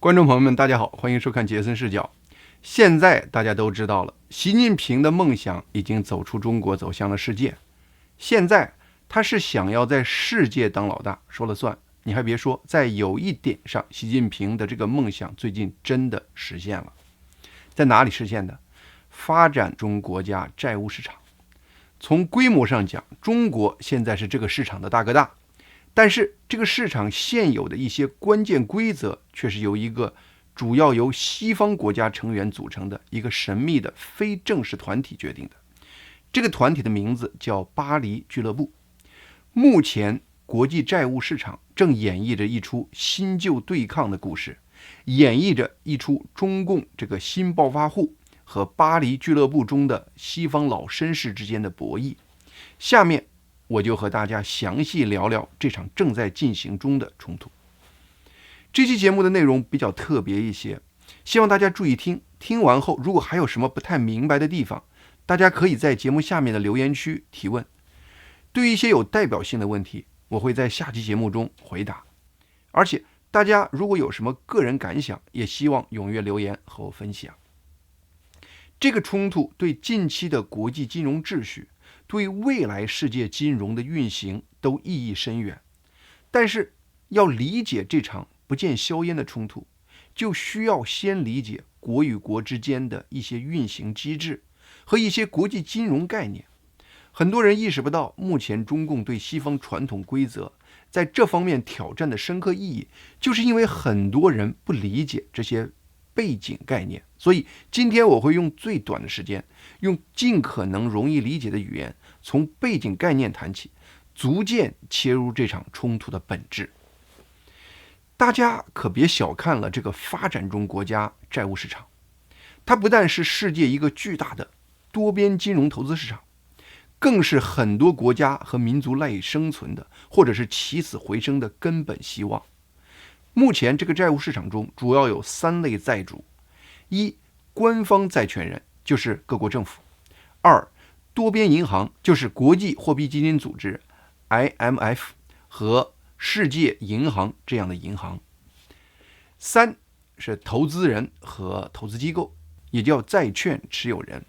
观众朋友们，大家好，欢迎收看杰森视角。现在大家都知道了，习近平的梦想已经走出中国，走向了世界。现在他是想要在世界当老大，说了算。你还别说，在有一点上，习近平的这个梦想最近真的实现了。在哪里实现的？发展中国家债务市场。从规模上讲，中国现在是这个市场的大哥大。但是这个市场现有的一些关键规则却是由一个主要由西方国家成员组成的一个神秘的非正式团体决定的。这个团体的名字叫巴黎俱乐部。目前国际债务市场正演绎着一出新旧对抗的故事，演绎着一出中共这个新暴发户和巴黎俱乐部中的西方老绅士之间的博弈。下面我就和大家详细聊聊这场正在进行中的冲突。这期节目的内容比较特别一些，希望大家注意听。听完后，如果还有什么不太明白的地方，大家可以在节目下面的留言区提问。对于一些有代表性的问题，我会在下期节目中回答。而且大家如果有什么个人感想，也希望踊跃留言和我分享。这个冲突对近期的国际金融秩序，对未来世界金融的运行都意义深远。但是要理解这场不见硝烟的冲突，就需要先理解国与国之间的一些运行机制和一些国际金融概念。很多人意识不到，目前中共对西方传统规则在这方面挑战的深刻意义，就是因为很多人不理解这些背景概念。所以今天我会用最短的时间，用尽可能容易理解的语言，从背景概念谈起，逐渐切入这场冲突的本质。大家可别小看了这个发展中国家债务市场，它不但是世界一个巨大的多边金融投资市场，更是很多国家和民族赖以生存的，或者是起死回生的根本希望。目前这个债务市场中主要有3类债主：一、官方债权人，就是各国政府；二、多边银行，就是国际货币基金组织 IMF 和世界银行这样的银行；三是投资人和投资机构，也叫债券持有人。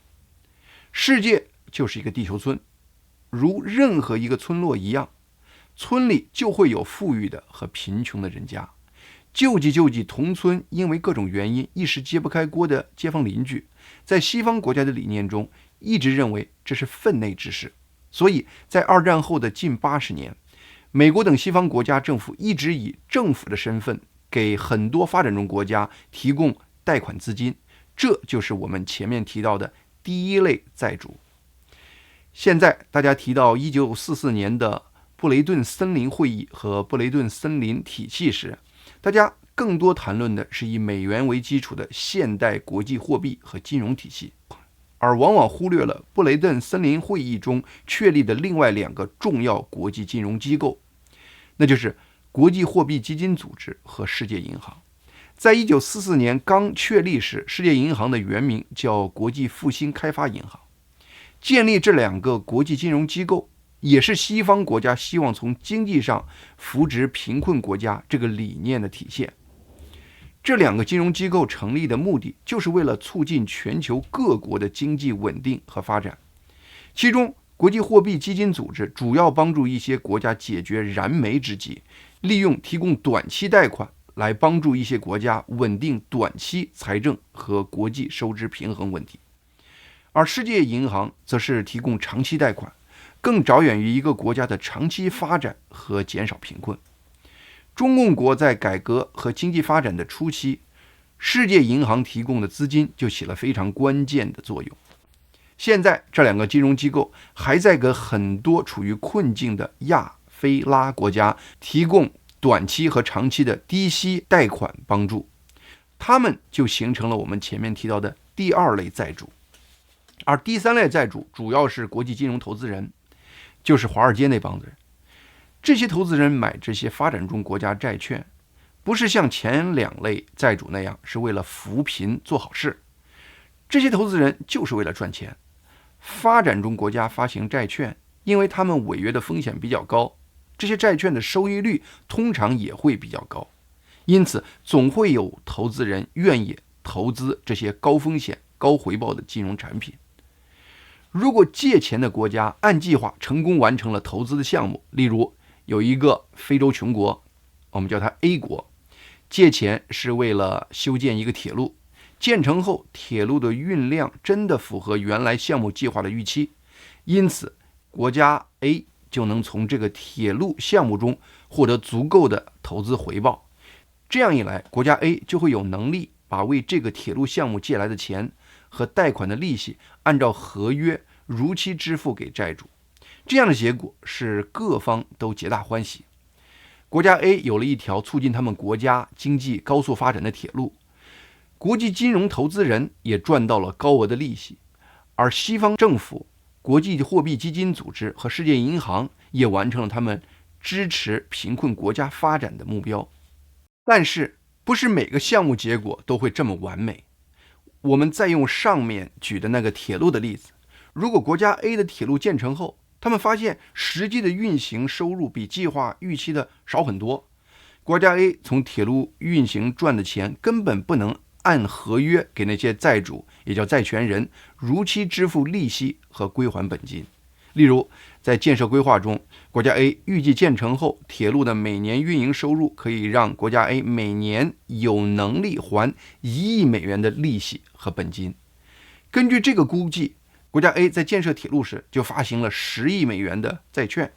世界就是一个地球村，如任何一个村落一样，村里就会有富裕的和贫穷的人家。救济同村因为各种原因一时揭不开锅的街坊邻居，在西方国家的理念中一直认为这是分内之事。所以在二战后的近80年，美国等西方国家政府一直以政府的身份给很多发展中国家提供贷款资金，这就是我们前面提到的第一类债主。现在大家提到1944年的布雷顿森林会议和布雷顿森林体系时，大家更多谈论的是以美元为基础的现代国际货币和金融体系，而往往忽略了布雷顿森林会议中确立的另外2个重要国际金融机构，那就是国际货币基金组织和世界银行。在1944年刚确立时，世界银行的原名叫国际复兴开发银行。建立这2个国际金融机构，也是西方国家希望从经济上扶植贫困国家这个理念的体现。这2个金融机构成立的目的，就是为了促进全球各国的经济稳定和发展。其中，国际货币基金组织主要帮助一些国家解决燃眉之急，利用提供短期贷款来帮助一些国家稳定短期财政和国际收支平衡问题。而世界银行则是提供长期贷款，更着眼于一个国家的长期发展和减少贫困。中共国在改革和经济发展的初期，世界银行提供的资金就起了非常关键的作用。现在这2个金融机构还在给很多处于困境的亚非拉国家提供短期和长期的低息贷款帮助，他们就形成了我们前面提到的第2类债主。而第3类债主主要是国际金融投资人，就是华尔街那帮子人。这些投资人买这些发展中国家债券，不是像前2类债主那样是为了扶贫做好事，这些投资人就是为了赚钱。发展中国家发行债券，因为他们违约的风险比较高，这些债券的收益率通常也会比较高。因此总会有投资人愿意投资这些高风险高回报的金融产品。如果借钱的国家按计划成功完成了投资的项目，例如有一个非洲穷国，我们叫它 A 国，借钱是为了修建一个铁路，建成后铁路的运量真的符合原来项目计划的预期，因此国家 A 就能从这个铁路项目中获得足够的投资回报。这样一来，国家 A 就会有能力把为这个铁路项目借来的钱和贷款的利息按照合约如期支付给债主。这样的结果是各方都皆大欢喜。国家 A 有了一条促进他们国家经济高速发展的铁路，国际金融投资人也赚到了高额的利息，而西方政府、国际货币基金组织和世界银行也完成了他们支持贫困国家发展的目标。但是不是每个项目结果都会这么完美。我们再用上面举的那个铁路的例子，如果国家 A 的铁路建成后，他们发现实际的运行收入比计划预期的少很多，国家 A 从铁路运行赚的钱根本不能按合约给那些债主，也叫债权人如期支付利息和归还本金。例如在建设规划中，国家 A 预计建成后铁路的每年运营收入可以让国家 A 每年有能力还1亿美元的利息和本金。根据这个估计，国家 A 在建设铁路时就发行了10亿美元的债券，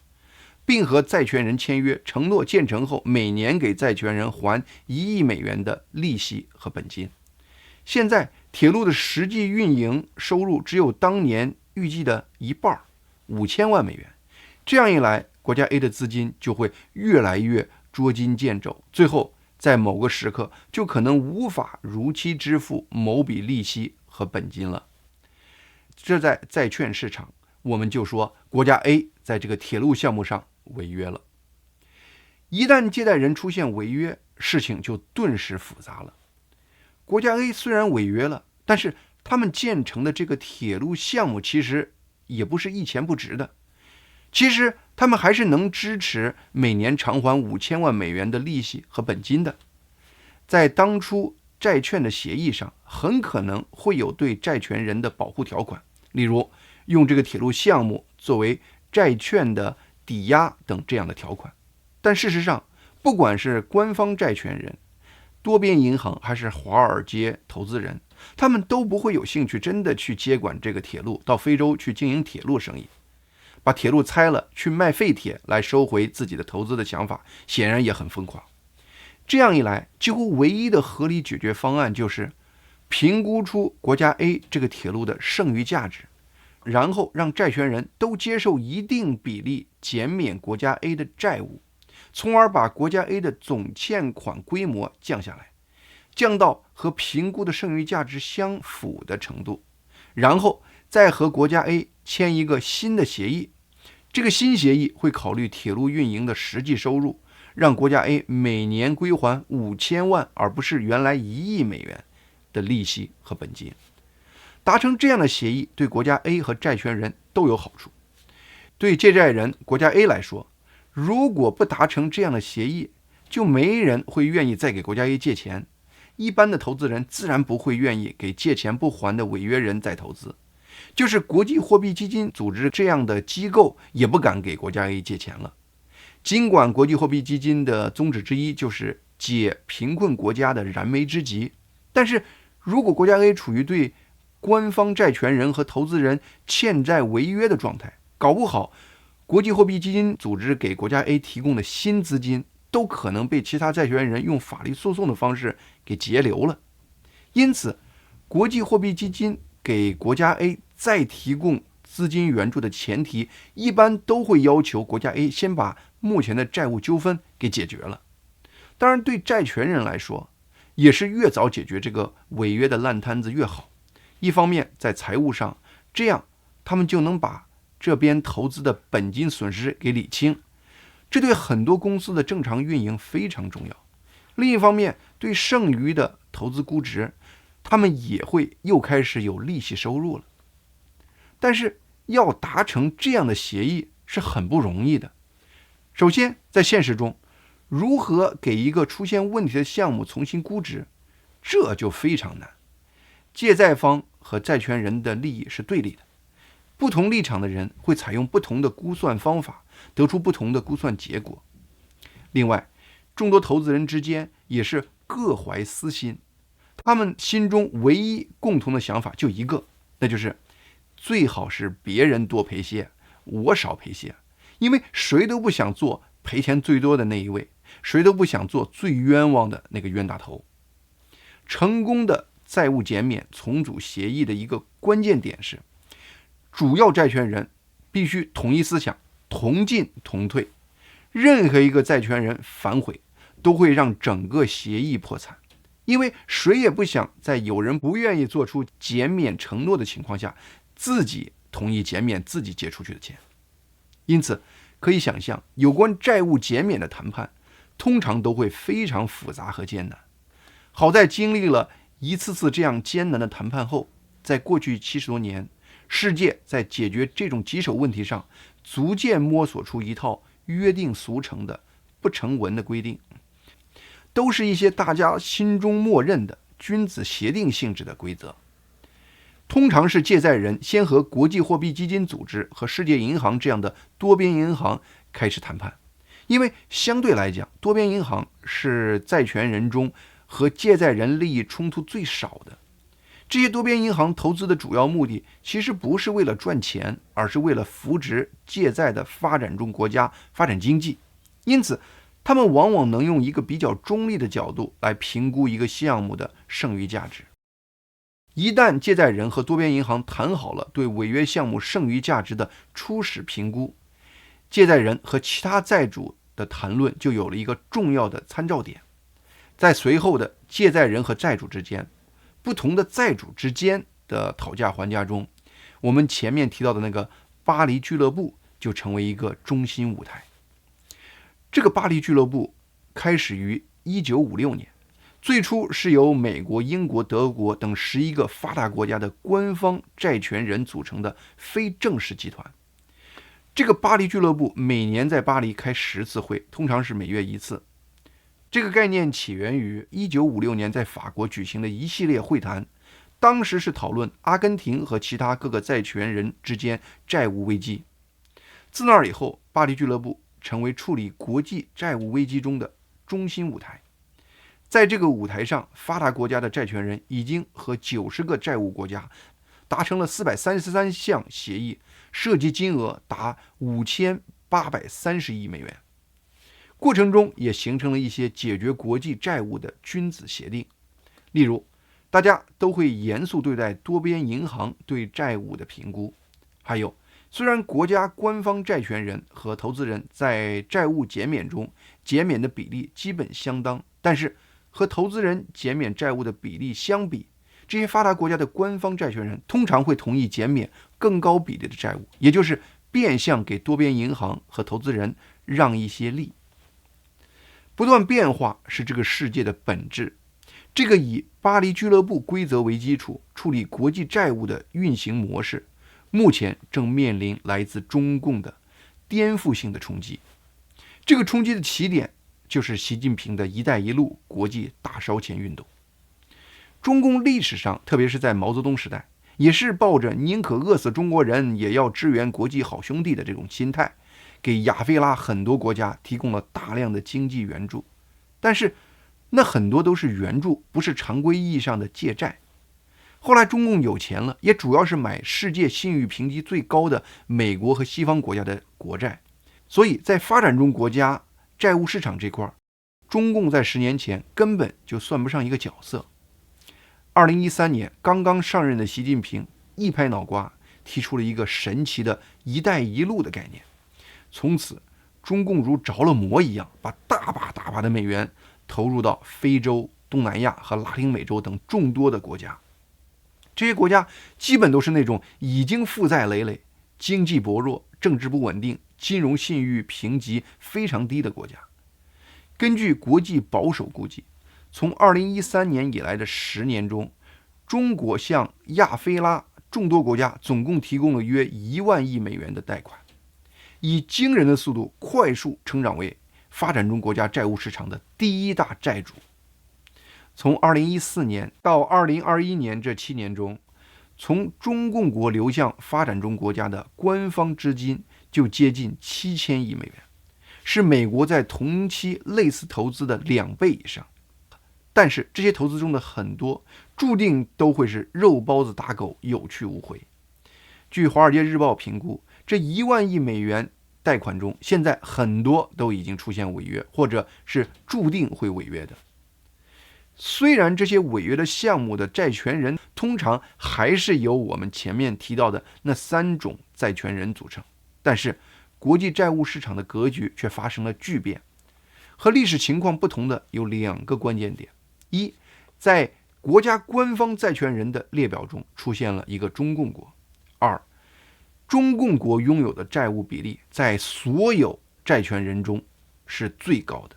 并和债权人签约，承诺建成后每年给债权人还1亿美元的利息和本金。现在铁路的实际运营收入只有当年预计的一半，5000万美元。这样一来，国家 A 的资金就会越来越捉襟见肘，最后在某个时刻就可能无法如期支付某笔利息和本金了。这在债券市场，我们就说国家 A 在这个铁路项目上违约了。一旦借贷人出现违约，事情就顿时复杂了。国家 A 虽然违约了，但是他们建成的这个铁路项目其实也不是一钱不值的。其实他们还是能支持每年偿还5000万美元的利息和本金的。在当初债券的协议上，很可能会有对债权人的保护条款，例如用这个铁路项目作为债券的抵押等这样的条款。但事实上，不管是官方债权人、多边银行还是华尔街投资人，他们都不会有兴趣真的去接管这个铁路，到非洲去经营铁路生意。把铁路拆了去卖废铁来收回自己的投资的想法，显然也很疯狂。这样一来，几乎唯一的合理解决方案就是评估出国家 A 这个铁路的剩余价值，然后让债权人都接受一定比例减免国家 A 的债务，从而把国家 A 的总欠款规模降下来，降到和评估的剩余价值相符的程度，然后再和国家 A 签一个新的协议。这个新协议会考虑铁路运营的实际收入，让国家 A 每年归还5000万，而不是原来1亿美元的利息和本金。达成这样的协议，对国家 A 和债权人都有好处。对借债人国家 A 来说，如果不达成这样的协议，就没人会愿意再给国家 A 借钱。一般的投资人自然不会愿意给借钱不还的违约人再投资。就是国际货币基金组织这样的机构也不敢给国家 A 借钱了。尽管国际货币基金的宗旨之一就是解贫困国家的燃眉之急，但是如果国家 A 处于对官方债权人和投资人欠债违约的状态，搞不好国际货币基金组织给国家 A 提供的新资金都可能被其他债权人用法律诉讼的方式给截留了。因此，国际货币基金给国家 A 再提供资金援助的前提，一般都会要求国家 A 先把目前的债务纠纷给解决了。当然，对债权人来说，也是越早解决这个违约的烂摊子越好。一方面，在财务上，这样他们就能把这边投资的本金损失给理清，这对很多公司的正常运营非常重要。另一方面，对剩余的投资估值，他们也会又开始有利息收入了。但是要达成这样的协议是很不容易的。首先，在现实中，如何给一个出现问题的项目重新估值，这就非常难。借债方和债权人的利益是对立的，不同立场的人会采用不同的估算方法，得出不同的估算结果。另外，众多投资人之间也是各怀私心，他们心中唯一共同的想法就一个，那就是最好是别人多赔些，我少赔些，因为谁都不想做赔钱最多的那一位，谁都不想做最冤枉的那个冤大头。成功的债务减免重组协议的一个关键点是，主要债权人必须统一思想，同进同退。任何一个债权人反悔，都会让整个协议破产，因为谁也不想在有人不愿意做出减免承诺的情况下，自己同意减免自己借出去的钱。因此，可以想象，有关债务减免的谈判，通常都会非常复杂和艰难。好在经历了一次次这样艰难的谈判后，在过去70多年，世界在解决这种棘手问题上，逐渐摸索出一套约定俗成的不成文的规定，都是一些大家心中默认的君子协定性质的规则。通常是借债人先和国际货币基金组织和世界银行这样的多边银行开始谈判，因为相对来讲，多边银行是债权人中和借债人利益冲突最少的。这些多边银行投资的主要目的其实不是为了赚钱，而是为了扶植借债的发展中国家发展经济。因此，他们往往能用一个比较中立的角度来评估一个项目的剩余价值。一旦借债人和多边银行谈好了对违约项目剩余价值的初始评估，借债人和其他债主的谈论就有了一个重要的参照点。在随后的借债人和债主之间，不同的债主之间的讨价还价中，我们前面提到的那个巴黎俱乐部就成为一个中心舞台。这个巴黎俱乐部开始于1956年，最初是由美国、英国、德国等11个发达国家的官方债权人组成的非正式集团。这个巴黎俱乐部每年在巴黎开10次会，通常是每月1次。这个概念起源于1956年在法国举行的一系列会谈，当时是讨论阿根廷和其他各个债权人之间债务危机。自那以后，巴黎俱乐部成为处理国际债务危机中的中心舞台。在这个舞台上，发达国家的债权人已经和90个债务国家达成了433项协议，涉及金额达5830亿美元。过程中也形成了一些解决国际债务的君子协定，例如大家都会严肃对待多边银行对债务的评估，还有虽然国家官方债权人和投资人在债务减免中减免的比例基本相当，但是和投资人减免债务的比例相比，这些发达国家的官方债权人通常会同意减免更高比例的债务，也就是变相给多边银行和投资人让一些利。不断变化是这个世界的本质。这个以巴黎俱乐部规则为基础处理国际债务的运行模式，目前正面临来自中共的颠覆性的冲击。这个冲击的起点就是习近平的一带一路国际大烧钱运动。中共历史上，特别是在毛泽东时代，也是抱着宁可饿死中国人也要支援国际好兄弟的这种心态，给亚非拉很多国家提供了大量的经济援助，但是那很多都是援助，不是常规意义上的借债。后来中共有钱了，也主要是买世界信誉评级最高的美国和西方国家的国债，所以在发展中国家债务市场这块，中共在10年前根本就算不上一个角色。2013年刚刚上任的习近平一拍脑瓜，提出了一个神奇的一带一路的概念。从此中共如着了魔一样，把大把的美元投入到非洲、东南亚和拉丁美洲等众多的国家。这些国家基本都是那种已经负债累累、经济薄弱、政治不稳定、金融信誉评级非常低的国家。根据国际保守估计，从2013年以来的10年中，中国向亚非拉众多国家总共提供了约1万亿美元的贷款，以惊人的速度快速成长为发展中国家债务市场的第一大债主。从2014年到2021年这7年中，从中共国流向发展中国家的官方资金就接近7000亿美元，是美国在同期类似投资的2倍以上。但是这些投资中的很多注定都会是肉包子打狗，有去无回。据《华尔街日报》评估，这1万亿美元贷款中，现在很多都已经出现违约，或者是注定会违约的。虽然这些违约的项目的债权人通常还是由我们前面提到的那3种债权人组成，但是国际债务市场的格局却发生了巨变。和历史情况不同的有2个关键点：一，在国家官方债权人的列表中出现了一个中共国；二，中共国拥有的债务比例在所有债权人中是最高的。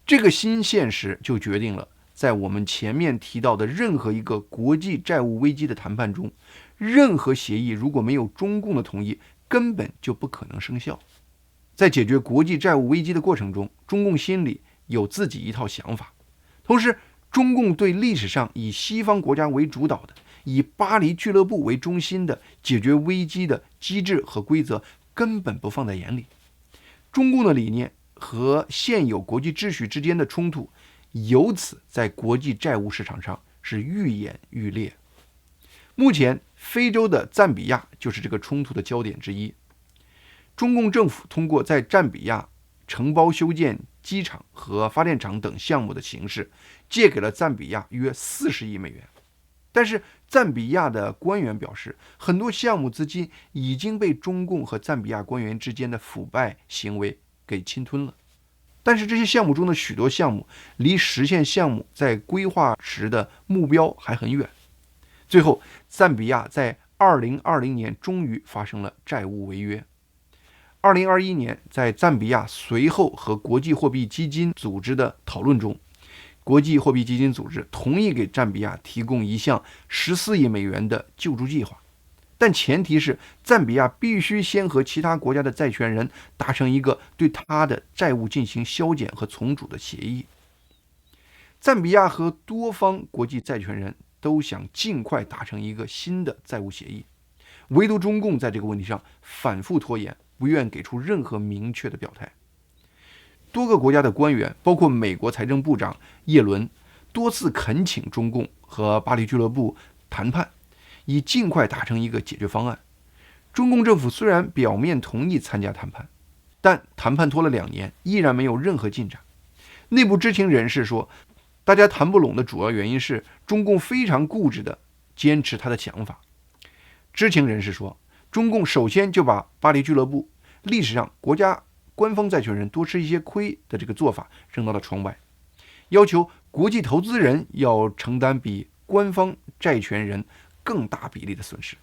这个新现实就决定了，在我们前面提到的任何一个国际债务危机的谈判中，任何协议如果没有中共的同意，根本就不可能生效。在解决国际债务危机的过程中，中共心里有自己一套想法，同时中共对历史上以西方国家为主导的、以巴黎俱乐部为中心的解决危机的机制和规则根本不放在眼里。中共的理念和现有国际秩序之间的冲突，由此在国际债务市场上是愈演愈烈。目前非洲的赞比亚就是这个冲突的焦点之一。中共政府通过在赞比亚承包修建机场和发电厂等项目的形式，借给了赞比亚约40亿美元。但是赞比亚的官员表示，很多项目资金已经被中共和赞比亚官员之间的腐败行为给侵吞了。但是这些项目中的许多项目离实现项目在规划时的目标还很远。最后，赞比亚在2020年终于发生了债务违约。2021年，在赞比亚随后和国际货币基金组织的讨论中，国际货币基金组织同意给赞比亚提供一项14亿美元的救助计划，但前提是赞比亚必须先和其他国家的债权人达成一个对他的债务进行削减和重组的协议。赞比亚和多方国际债权人都想尽快达成一个新的债务协议，唯独中共在这个问题上反复拖延，不愿给出任何明确的表态。多个国家的官员，包括美国财政部长耶伦，多次恳请中共和巴黎俱乐部谈判，以尽快达成一个解决方案。中共政府虽然表面同意参加谈判，但谈判拖了2年，依然没有任何进展。内部知情人士说，大家谈不拢的主要原因是中共非常固执地坚持他的想法。知情人士说，中共首先就把巴黎俱乐部历史上国家官方债权人多吃一些亏的这个做法扔到了窗外，要求国际投资人要承担比官方债权人更大比例的损失。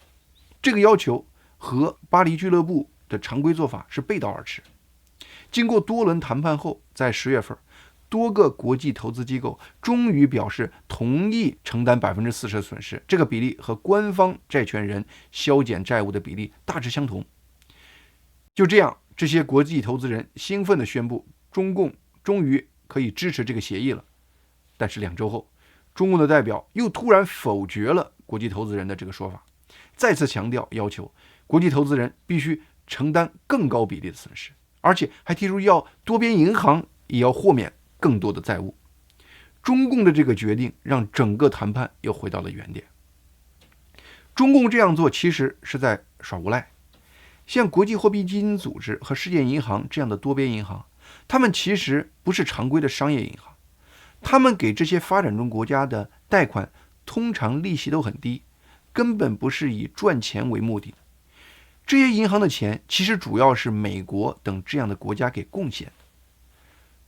这个要求和巴黎俱乐部的常规做法是背道而驰。经过多轮谈判后，在10月份，多个国际投资机构终于表示同意承担40%的损失，这个比例和官方债权人削减债务的比例大致相同。就这样，这些国际投资人兴奋地宣布，中共终于可以支持这个协议了。但是2周后，中共的代表又突然否决了国际投资人的这个说法，再次强调要求国际投资人必须承担更高比例的损失，而且还提出要多边银行也要豁免更多的债务。中共的这个决定让整个谈判又回到了原点。中共这样做其实是在耍无赖。像国际货币基金组织和世界银行这样的多边银行，他们其实不是常规的商业银行，他们给这些发展中国家的贷款通常利息都很低，根本不是以赚钱为目的的。这些银行的钱其实主要是美国等这样的国家给贡献的。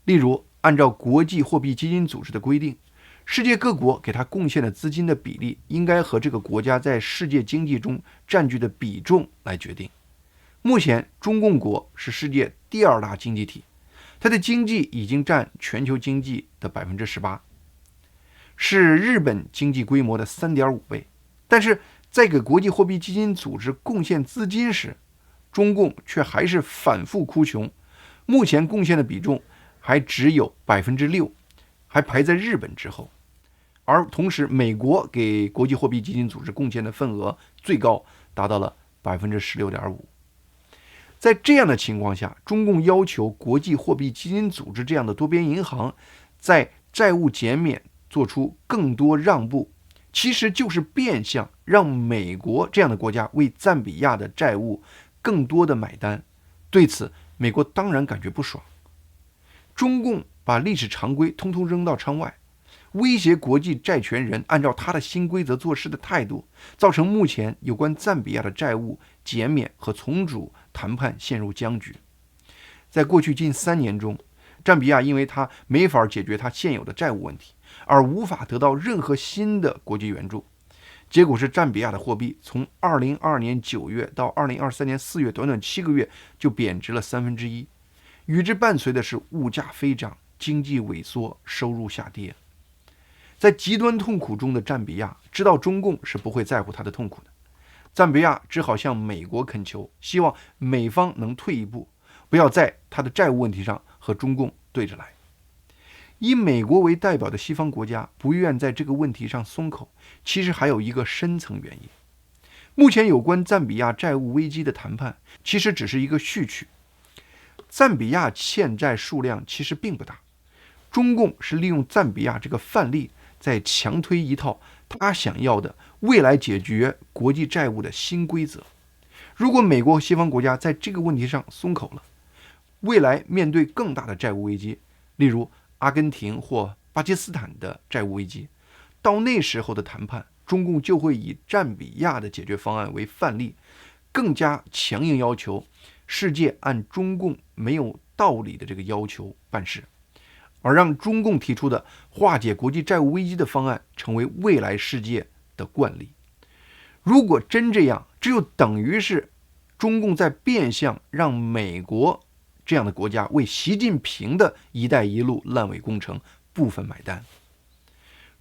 例如，按照国际货币基金组织的规定，世界各国给他贡献的资金的比例应该和这个国家在世界经济中占据的比重来决定。目前中共国是世界第2大经济体，它的经济已经占全球经济的 18%， 是日本经济规模的 3.5 倍。但是在给国际货币基金组织贡献资金时，中共却还是反复哭穷，目前贡献的比重还只有6%，还排在日本之后。而同时，美国给国际货币基金组织贡献的份额最高，达到了16.5%。在这样的情况下，中共要求国际货币基金组织这样的多边银行在债务减免做出更多让步，其实就是变相让美国这样的国家为赞比亚的债务更多的买单。对此，美国当然感觉不爽。中共把历史常规通通扔到窗外，威胁国际债权人按照他的新规则做事的态度，造成目前有关赞比亚的债务减免和重组谈判陷入僵局。在过去近3年中，赞比亚因为他没法解决他现有的债务问题，而无法得到任何新的国际援助。结果是赞比亚的货币从2022年9月到2023年4月短短7个月就贬值了1/3，与之伴随的是物价飞涨、经济萎缩、收入下跌。在极端痛苦中的赞比亚知道中共是不会在乎他的痛苦的，赞比亚只好向美国恳求，希望美方能退一步，不要在他的债务问题上和中共对着来。以美国为代表的西方国家不愿在这个问题上松口，其实还有一个深层原因。目前有关赞比亚债务危机的谈判其实只是一个序曲，赞比亚欠债数量其实并不大，中共是利用赞比亚这个范例在强推一套他想要的未来解决国际债务的新规则。如果美国和西方国家在这个问题上松口了，未来面对更大的债务危机，例如阿根廷或巴基斯坦的债务危机，到那时候的谈判，中共就会以赞比亚的解决方案为范例，更加强硬要求世界按中共没有道理的这个要求办事，而让中共提出的化解国际债务危机的方案成为未来世界的惯例。如果真这样，这就等于是中共在变相让美国这样的国家为习近平的一带一路烂尾工程部分买单。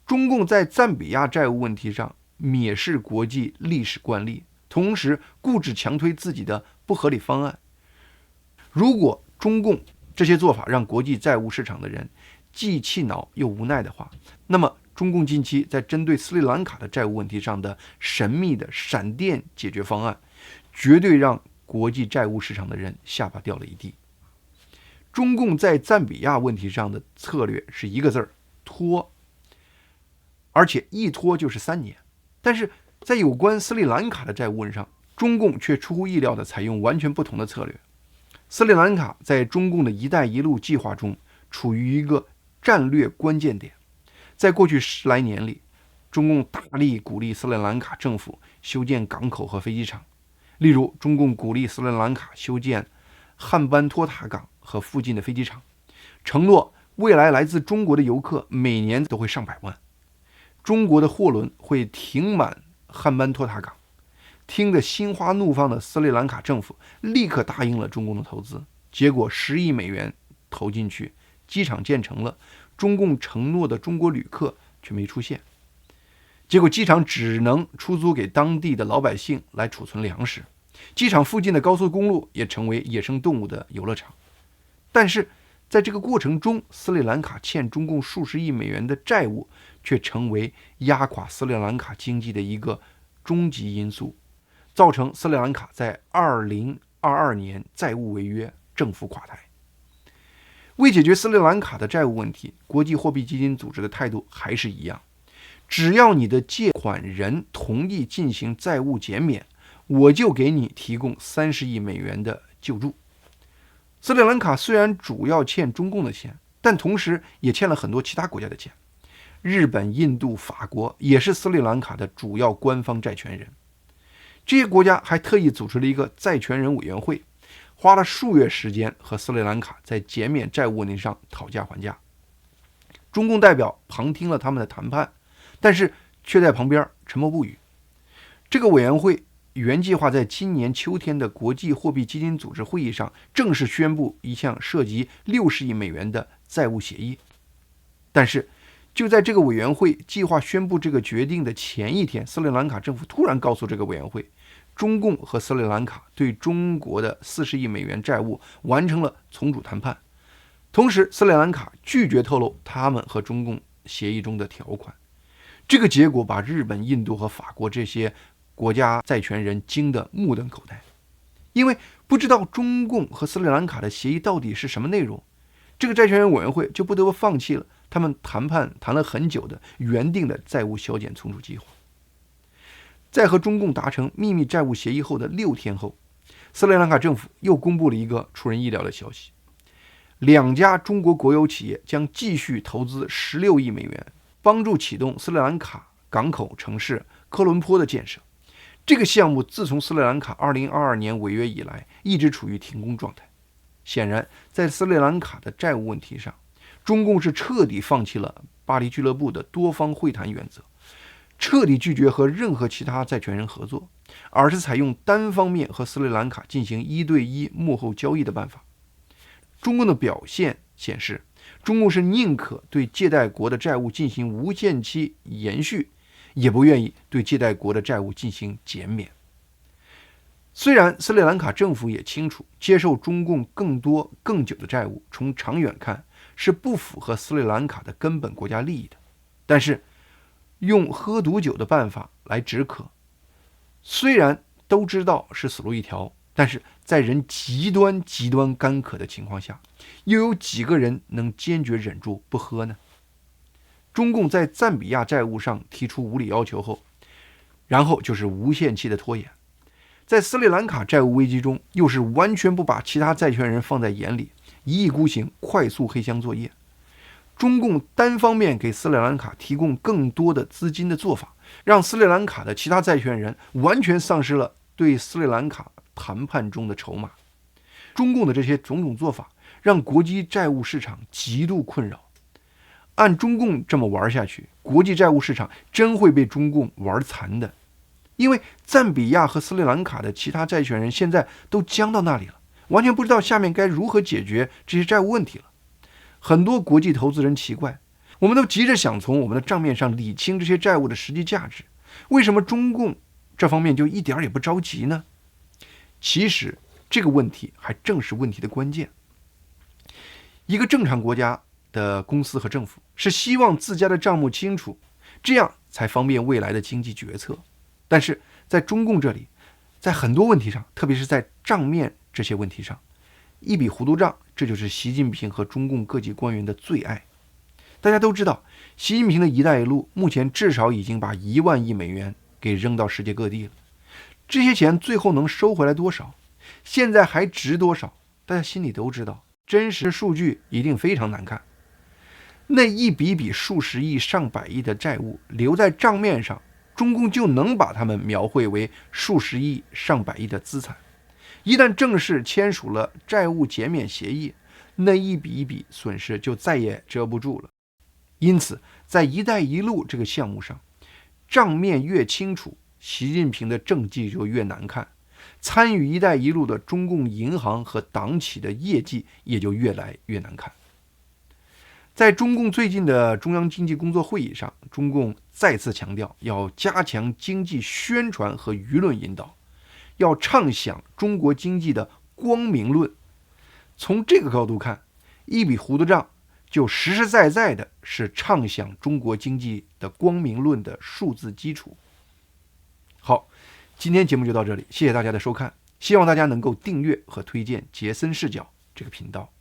中共在赞比亚债务问题上蔑视国际历史惯例，同时固执强推自己的不合理方案。如果中共这些做法让国际债务市场的人既气恼又无奈的话，那么中共近期在针对斯里兰卡的债务问题上的神秘的闪电解决方案，绝对让国际债务市场的人下巴掉了一地。中共在赞比亚问题上的策略是一个字儿：拖，而且一拖就是3年。但是在有关斯里兰卡的债务问题上，中共却出乎意料地采用完全不同的策略。斯里兰卡在中共的一带一路计划中处于一个战略关键点。在过去10来年里，中共大力鼓励斯里兰卡政府修建港口和飞机场。例如，中共鼓励斯里兰卡修建汉班托塔港和附近的飞机场，承诺未来来自中国的游客每年都会上百万。中国的货轮会停满汉班托塔港。听得心花怒放的斯里兰卡政府立刻答应了中共的投资，结果10亿美元投进去，机场建成了，中共承诺的中国旅客却没出现。结果机场只能出租给当地的老百姓来储存粮食，机场附近的高速公路也成为野生动物的游乐场。但是在这个过程中，斯里兰卡欠中共数十亿美元的债务却成为压垮斯里兰卡经济的一个终极因素，造成斯里兰卡在2022年债务违约，政府垮台。为解决斯里兰卡的债务问题，国际货币基金组织的态度还是一样，只要你的借款人同意进行债务减免，我就给你提供30亿美元的救助。斯里兰卡虽然主要欠中共的钱，但同时也欠了很多其他国家的钱。日本、印度、法国也是斯里兰卡的主要官方债权人。这些国家还特意组织了一个债权人委员会，花了数月时间和斯里兰卡在减免债务问题上讨价还价。中共代表旁听了他们的谈判，但是却在旁边沉默不语。这个委员会原计划在今年秋天的国际货币基金组织会议上正式宣布一项涉及60亿美元的债务协议，但是就在这个委员会计划宣布这个决定的前一天，斯里兰卡政府突然告诉这个委员会，中共和斯里兰卡对中国的40亿美元债务完成了重组谈判，同时斯里兰卡拒绝透露他们和中共协议中的条款。这个结果把日本、印度和法国这些国家债权人惊得目瞪口呆，因为不知道中共和斯里兰卡的协议到底是什么内容，这个债权人委员会就不得不放弃了他们谈了很久的原定的债务削减重组计划。在和中共达成秘密债务协议后的6天后，斯里兰卡政府又公布了一个出人意料的消息：2家中国国有企业将继续投资16亿美元，帮助启动斯里兰卡港口城市科伦坡的建设。这个项目自从斯里兰卡2022年违约以来，一直处于停工状态。显然，在斯里兰卡的债务问题上，中共是彻底放弃了巴黎俱乐部的多方会谈原则，彻底拒绝和任何其他债权人合作，而是采用单方面和斯里兰卡进行1对1幕后交易的办法。中共的表现显示，中共是宁可对借贷国的债务进行无限期延续，也不愿意对借贷国的债务进行减免。虽然斯里兰卡政府也清楚，接受中共更多更久的债务，从长远看是不符合斯里兰卡的根本国家利益的，但是用喝毒酒的办法来止渴，虽然都知道是死路一条，但是在人极端干渴的情况下，又有几个人能坚决忍住不喝呢？中共在赞比亚债务上提出无理要求后，然后就是无限期的拖延。在斯里兰卡债务危机中，又是完全不把其他债权人放在眼里，一意孤行，快速黑箱作业。中共单方面给斯里兰卡提供更多的资金的做法，让斯里兰卡的其他债权人完全丧失了对斯里兰卡谈判中的筹码。中共的这些种种做法，让国际债务市场极度困扰。按中共这么玩下去，国际债务市场真会被中共玩残的。因为赞比亚和斯里兰卡的其他债权人现在都僵到那里了，完全不知道下面该如何解决这些债务问题了。很多国际投资人奇怪，我们都急着想从我们的账面上理清这些债务的实际价值，为什么中共这方面就一点也不着急呢？其实这个问题还正是问题的关键。一个正常国家的公司和政府是希望自家的账目清楚，这样才方便未来的经济决策。但是在中共这里，在很多问题上，特别是在账面这些问题上，一笔糊涂账，这就是习近平和中共各级官员的最爱。大家都知道，习近平的一带一路目前至少已经把1万亿美元给扔到世界各地了，这些钱最后能收回来多少？现在还值多少？大家心里都知道，真实数据一定非常难看。那一笔笔数十亿、上百亿的债务留在账面上，中共就能把它们描绘为数十亿、上百亿的资产。一旦正式签署了债务减免协议，那一笔一笔损失就再也遮不住了。因此，在一带一路这个项目上，账面越清楚，习近平的政绩就越难看，参与一带一路的中共银行和党企的业绩也就越来越难看。在中共最近的中央经济工作会议上，中共再次强调要加强经济宣传和舆论引导，要畅想中国经济的光明论。从这个角度看，一笔糊涂账就实实在在的是畅想中国经济的光明论的数字基础。好，今天节目就到这里，谢谢大家的收看，希望大家能够订阅和推荐杰森视角这个频道。